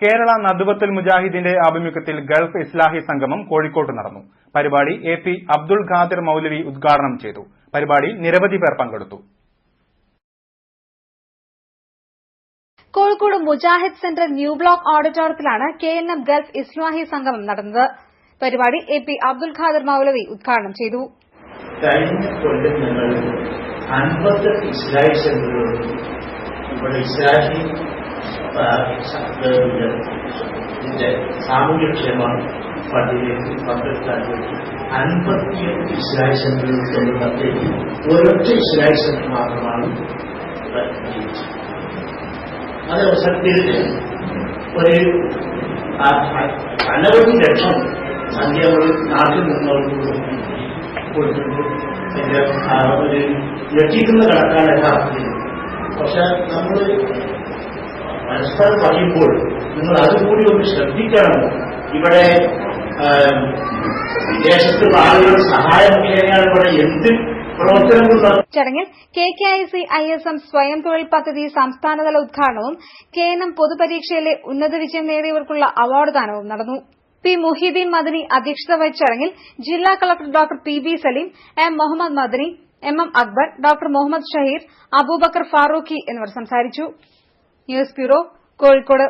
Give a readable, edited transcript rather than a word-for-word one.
കേരള നദ്വത്തുൽ മുജാഹിദിന്റെ ആഭിമുഖ്യത്തിൽ ഗൾഫ് ഇസ്ലാഹി സംഗമം കോഴിക്കോട്ട് നടന്നു. പരിപാടി AP അബ്ദുൽ ഖാദിർ മൗലവി ഉദ്ഘാടനം ചെയ്തു. പരിപാടിയിൽ നിരവധി പേർ പങ്കെടുത്തു. Kozhikode Mujahid centre new block ഓഡിറ്റോറിയത്തിലാണ് KNM ഗൾഫ് ഇസ്ലാഹി സംഗമം നടന്നത്. പരിപാടി AP അബ്ദുൽ ഖാദിർ മൗലവി ഉദ്ഘാടനം ചെയ്തു. കഴിഞ്ഞ കൊല്ലങ്ങളിൽ 50 ഇസ്ലാഹി സെന്ററുകൾ ഇവിടെ ഇസ്ലാഹി സാമൂഹ്യക്ഷേമ പദ്ധതിയിൽ പങ്കെടുക്കാൻ വേണ്ടി 58 ഇസ്ലാഹി സെന്ററുകൾ നടത്തി ഒരൊറ്റ ഇസ്ലാഹി സെന്റർ മാത്രമാണ് ജീവിച്ചത്. അതവസരത്തിൽ ഒരു അനവധി ലക്ഷം സംഖ്യകൾ നാട്ടിൽ നിന്നവർക്ക് കൊടുത്തിട്ടുണ്ട്. എന്റെ ഒരു ഞെട്ടിക്കുന്ന കണക്കാണ് യഥാർത്ഥത്തിൽ. പക്ഷെ നമ്മൾ പരസ്പരം പറയുമ്പോൾ നിങ്ങൾ അതുകൂടി ഒന്ന് ശ്രദ്ധിക്കണം. ഇവിടെ വിദേശത്തുള്ള ആളുകൾ സഹായം ചെയ്യാനാണ് ഇവിടെ എന്ത് ചടങ്ങിൽ KKIC ISM സ്വയം തൊഴിൽ പദ്ധതി സംസ്ഥാനതല ഉദ്ഘാടനവും KNM പൊതുപരീക്ഷയിലെ ഉന്നത വിജയം നേടിയവർക്കുള്ള അവാർഡ് ദാനവും നടന്നു. P. മുഹീദ്ദീൻ മദനി അധ്യക്ഷത വഹിച്ച ചടങ്ങിൽ ജില്ലാ collector doctor PB Saleem, M. Muhammad Madani, MM Akbar, doctor Muhammad Shaheer, Abubakar Farooqi എന്നിവർ സംസാരിച്ചു. News bureau, Kozhikode.